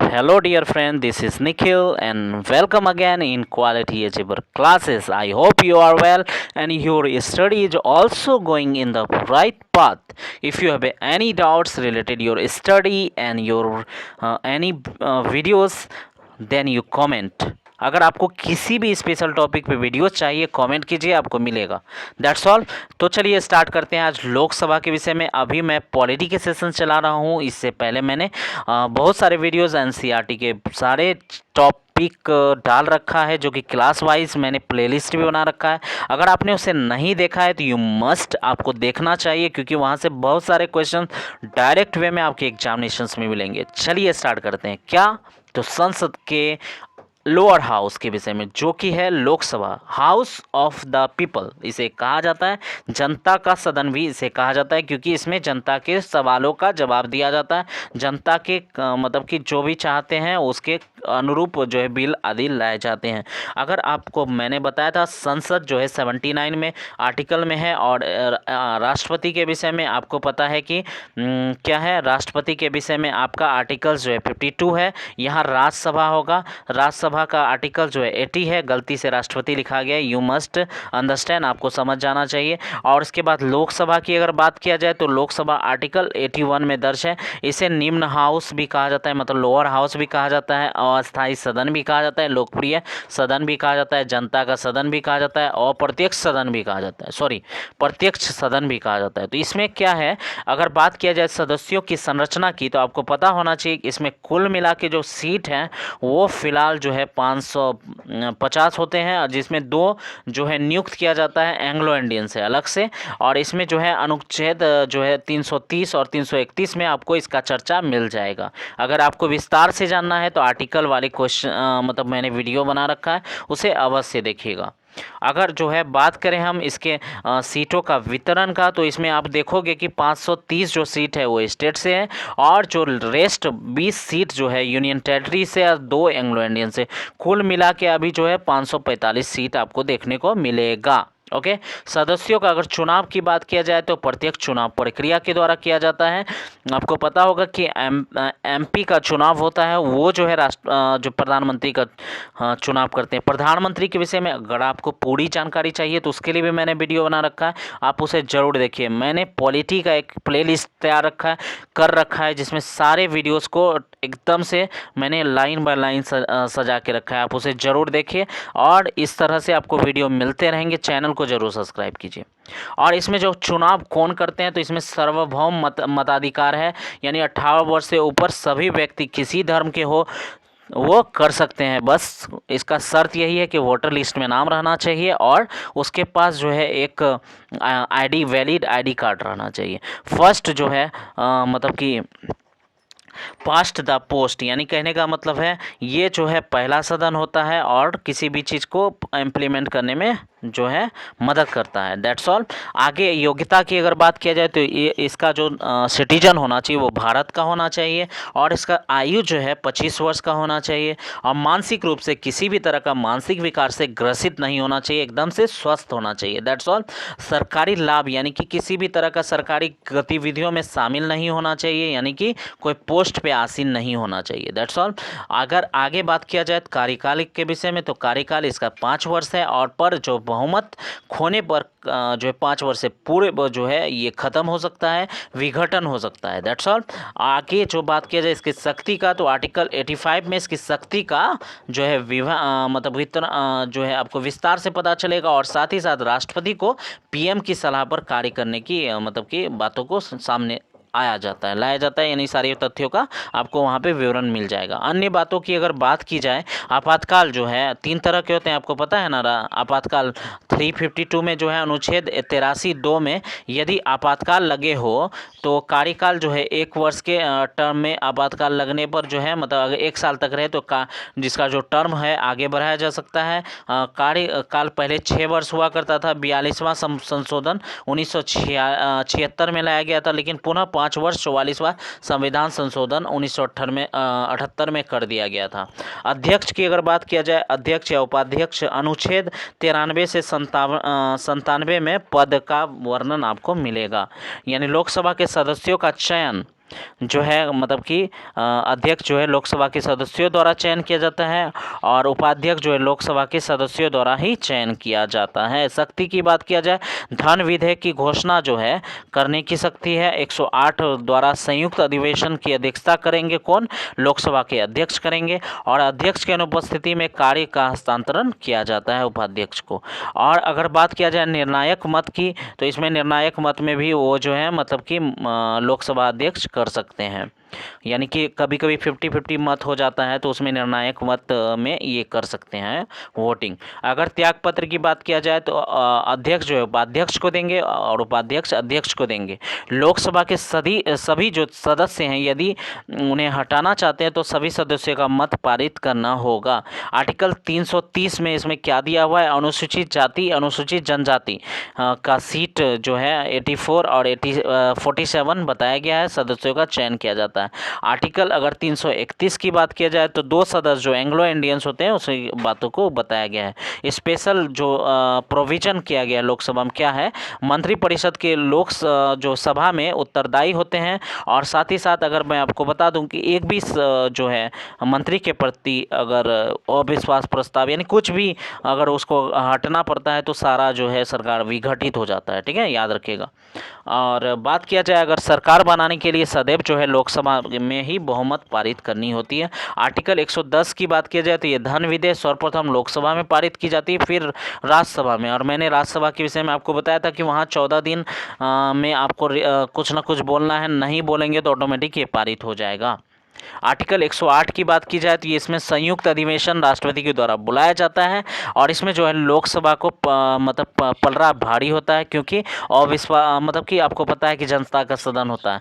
Hello, dear friend. This is Nikhil, and welcome again in Quality Achiever classes. I hope you are well and your study is also going in the right path. If you have any doubts related your study and your any videos, then you comment. अगर आपको किसी भी special topic पे video चाहिए comment कीजिए, आपको मिलेगा। That's all. तो चलिए स्टार्ट करते हैं आज लोकसभा के विषय में। अभी मैं पॉलिटी के सेशन चला रहा हूँ। इससे पहले मैंने बहुत सारे वीडियोस एनसीईआरटी के सारे टॉपिक डाल रखा है, जो कि क्लास वाइज मैंने प्लेलिस्ट भी बना रखा है। अगर आपने उसे नहीं देखा है तो यू मस्ट आपको देखना चाहिए, क्योंकि वहाँ से बहुत सारे क्वेश्चन डायरेक्ट वे में आपके एग्जामिनेशंस में मिलेंगे। चलिए स्टार्ट करते हैं। क्या तो संसद के लोअर हाउस के विषय में, जो कि है Lok Sabha, house of the people इसे कहा जाता है। जनता का सदन भी इसे कहा जाता है, क्योंकि इसमें जनता के सवालों का जवाब दिया जाता है। जनता के मतलब कि जो भी चाहते हैं उसके अनुरूप जो है बिल आदि लाए जाते हैं। अगर आपको मैंने बताया था संसद जो है 79 में आर्टिकल में है, और राष्ट्रपति के विषय में आपको पता है कि क्या है, राष्ट्रपति के विषय में आपका आर्टिकल जो है 52 है। यहाँ राज्यसभा होगा। राज्यसभा का आर्टिकल जो है 80 है। गलती से राष्ट्रपति लिखा गया है, यू मस्ट अंडरस्टैंड, आपको समझ जाना चाहिए। और इसके बाद लोकसभा की अगर बात किया जाए तो लोकसभा आर्टिकल 81 में दर्ज है। इसे निम्न हाउस भी कहा जाता है, मतलब लोअर हाउस भी कहा जाता है, अस्थायी सदन भी कहा जाता है, लोकप्रिय सदन भी कहा जाता है, जनता का सदन भी कहा जाता है, और प्रत्यक्ष सदन भी कहा जाता है, प्रत्यक्ष सदन भी कहा जाता है। तो इसमें क्या है, अगर बात किया जाए सदस्यों की संरचना की, तो आपको पता होना चाहिए कि इसमें कुल मिला के जो सीट हैं वो फिलहाल जो है 550 होते हैं, और जिसमें 2 जो है नियुक्त किया जाता है एंग्लो इंडियन से अलग से। और इसमें जो है अनुच्छेद जो है 330 और 331 में आपको इसका चर्चा मिल जाएगा। अगर आपको विस्तार से जानना है तो आर्टिकल वाले क्वेश्चन मतलब मैंने वीडियो बना रखा है, उसे अवश्य देखिएगा। अगर जो है बात करें हम इसके सीटों का वितरण का, तो इसमें आप देखोगे कि 530 जो सीट है वो स्टेट से है, और जो रेस्ट 20 सीट जो है यूनियन टेरिटरी से और 2 एंग्लो इंडियन से। कुल मिला के अभी जो है 545 सीट आपको देखने को मिलेगा। ओके। सदस्यों का अगर चुनाव की बात किया जाए तो प्रत्यक्ष चुनाव प्रक्रिया के द्वारा किया जाता है। आपको पता होगा कि एमपी का चुनाव होता है, वो जो है जो प्रधानमंत्री का चुनाव करते हैं। प्रधानमंत्री के विषय में अगर आपको पूरी जानकारी चाहिए तो उसके लिए भी मैंने वीडियो बना रखा है, आप उसे ज़रूर देखिए। मैंने पॉलिटी का एक प्लेलिस्ट तैयार कर रखा है, जिसमें सारे वीडियोस को एकदम से मैंने लाइन बाय लाइन सजा के रखा है, आप उसे ज़रूर देखिए। और इस तरह से आपको वीडियो मिलते रहेंगे। चैनल को ज़रूर सब्सक्राइब कीजिए। और इसमें जो चुनाव कौन करते हैं, तो इसमें सार्वभौम मताधिकार है, यानी 18 वर्ष से ऊपर सभी व्यक्ति किसी धर्म के हो वो कर सकते हैं। बस इसका शर्त यही है कि वोटर लिस्ट में नाम रहना चाहिए, और उसके पास जो है एक आईडी, वैलिड आईडी कार्ड रहना चाहिए। फर्स्ट जो है मतलब कि पास्ट द पोस्ट, यानी कहने का मतलब है ये जो है पहला सदन होता है, और किसी भी चीज़ को इम्प्लीमेंट करने में जो है मदद करता है। That's all. आगे योग्यता की अगर बात किया जाए तो ये इसका जो सिटीजन होना चाहिए वो भारत का होना चाहिए, और इसका आयु जो है 25 वर्ष का होना चाहिए, और मानसिक रूप से किसी भी तरह का मानसिक विकार से ग्रसित नहीं होना चाहिए, एकदम से स्वस्थ होना चाहिए। That's all. सरकारी लाभ यानी कि किसी भी तरह का सरकारी गतिविधियों में शामिल नहीं होना चाहिए, यानी कि कोई पोस्ट पे आसीन नहीं होना चाहिए। That's all. अगर आगे बात किया जाए कार्यकाल के विषय में, तो कार्यकाल इसका 5 वर्ष है, और पर जो बहुमत खोने पर जो है 5 वर्ष से पूरे जो है ये ख़त्म हो सकता है, विघटन हो सकता है। That's all. आगे जो बात किया जाए इसकी शक्ति का, तो आर्टिकल 85 में इसकी शक्ति का जो है मतलब जो है आपको विस्तार से पता चलेगा, और साथ ही साथ राष्ट्रपति को पीएम की सलाह पर कार्य करने की मतलब कि बातों को सामने लाया जाता है, यानी सारे तथ्यों का आपको वहाँ पे विवरण मिल जाएगा। अन्य बातों की अगर बात की जाए, आपातकाल जो है 3 तरह के होते हैं, आपको पता है ना। आपातकाल 352 में जो है अनुच्छेद 83(2) में यदि आपातकाल लगे हो तो कार्यकाल जो है 1 वर्ष के टर्म में आपातकाल लगने पर जो है, मतलब अगर 1 साल तक रहे तो जिसका जो टर्म है आगे बढ़ाया जा सकता है। कार्यकाल पहले 6 वर्ष हुआ करता था। 42वां संशोधन 1976 में लाया गया था, लेकिन पुनः 5 वर्ष 44वां संविधान संशोधन 1978 में कर दिया गया था। अध्यक्ष की अगर बात किया जाए, अध्यक्ष या उपाध्यक्ष अनुच्छेद 93 से 97 में पद का वर्णन आपको मिलेगा, यानी लोकसभा के सदस्यों का चयन जो है मतलब कि अध्यक्ष जो है लोकसभा के सदस्यों द्वारा चयन किया जाता है और उपाध्यक्ष जो है लोकसभा के सदस्यों द्वारा ही चयन किया जाता है। शक्ति की बात किया जाए, धन विधेयक की घोषणा जो है करने की शक्ति है। 108 द्वारा संयुक्त अधिवेशन की अध्यक्षता करेंगे कौन? लोकसभा के अध्यक्ष करेंगे और अध्यक्ष की अनुपस्थिति में कार्य का हस्तांतरण किया जाता है उपाध्यक्ष को। और अगर बात किया जाए निर्णायक मत की, तो इसमें निर्णायक मत में भी वो जो है मतलब कि लोकसभा अध्यक्ष कर सकते हैं, यानी कि कभी कभी 50-50 मत हो जाता है तो उसमें निर्णायक मत में ये कर सकते हैं वोटिंग। अगर त्यागपत्र की बात किया जाए तो अध्यक्ष जो है उपाध्यक्ष को देंगे और उपाध्यक्ष अध्यक्ष को देंगे। लोकसभा के सभी जो सदस्य हैं यदि उन्हें हटाना चाहते हैं तो सभी सदस्यों का मत पारित करना होगा। आर्टिकल 330 में इसमें क्या दिया हुआ है? अनुसूचित जाति अनुसूचित जनजाति का सीट जो है 84 और 47 बताया गया है, सदस्यों का चयन किया जाता है। आर्टिकल अगर 331 की बात किया जाए तो 2 सदस्य जो एंग्लो इंडियंस होते हैं उसी बातों को बताया गया है। स्पेशल जो प्रोविजन किया गया लोकसभा में क्या है? मंत्रिपरिषद के लोक जो सभा में उत्तरदायी होते हैं और साथ ही साथ अगर मैं आपको बता दूं कि एक भी जो है मंत्री के प्रति अगर अविश्वास प्रस्ताव यानी कुछ भी अगर उसको हटना पड़ता है तो सारा जो है सरकार विघटित हो जाता है। ठीक है, याद रखिएगा। और बात किया जाए अगर सरकार बनाने के लिए सदैव जो है लोकसभा में ही बहुमत पारित करनी होती है। आर्टिकल 110 की बात किया जाए तो ये धन विधेयक सर्वप्रथम लोकसभा में पारित की जाती है, फिर राज्यसभा में। और मैंने राज्यसभा के विषय में आपको बताया था कि वहाँ 14 दिन में आपको कुछ ना कुछ बोलना है, नहीं बोलेंगे तो ऑटोमेटिक ये पारित हो जाएगा। आर्टिकल 108 की बात की जाए तो ये इसमें संयुक्त अधिवेशन राष्ट्रपति के द्वारा बुलाया जाता है और इसमें जो है लोकसभा को मतलब पलड़ा भारी होता है, क्योंकि अविश्वास मतलब कि आपको पता है कि जनता का सदन होता है।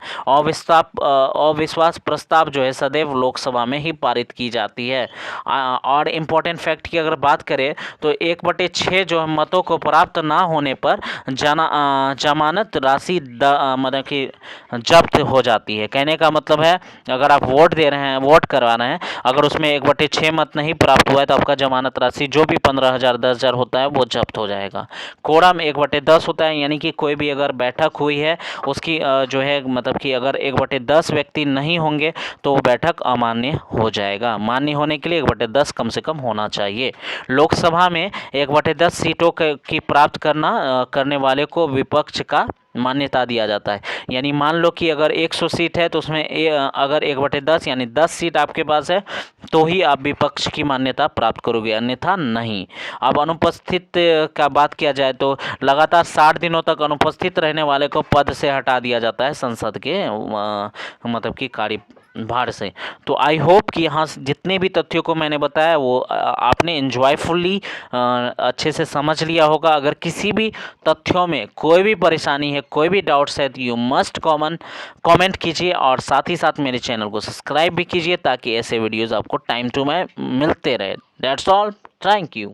अविश्वास प्रस्ताव जो है सदैव लोकसभा में ही पारित की जाती है। और इम्पोर्टेंट फैक्ट की अगर बात करें तो 1/6 जो मतों को प्राप्त ना होने पर जमानत राशि मतलब कि जब्त हो जाती है। कहने का मतलब है अगर आप वोट दे रहे हैं, वोट करवा रहे हैं, अगर उसमें 1/6 मत नहीं प्राप्त हुआ है तो आपका जमानत राशि जो भी 15,000 10,000 होता है वो जब्त हो जाएगा। कोरम 1/10 होता है, यानी कि कोई भी अगर बैठक हुई है उसकी जो है मतलब कि अगर 1/10 व्यक्ति नहीं होंगे तो वो बैठक अमान्य हो जाएगा। मान्य होने के लिए 1/10 कम से कम होना चाहिए। लोकसभा में 1/10 सीटों की प्राप्त करने वाले को विपक्ष का मान्यता दिया जाता है। यानी मान लो कि अगर 100 सीट है तो उसमें अगर 1/10 यानी 10 सीट आपके पास है तो ही आप विपक्ष की मान्यता प्राप्त करोगे, अन्यथा नहीं। अब अनुपस्थित का बात किया जाए तो लगातार 60 दिनों तक अनुपस्थित रहने वाले को पद से हटा दिया जाता है संसद के मतलब कि कार्यभार से। तो आई होप कि यहाँ जितने भी तथ्यों को मैंने बताया वो आपने एंजॉयफुली अच्छे से समझ लिया होगा। अगर किसी भी तथ्यों में कोई भी परेशानी है, कोई भी डाउट्स है तो यू मस्ट कमेंट कीजिए और साथ ही साथ मेरे चैनल को सब्सक्राइब भी कीजिए ताकि ऐसे वीडियोज़ आपको टाइम टू टाइम मिलते रहे। That's all, thank you.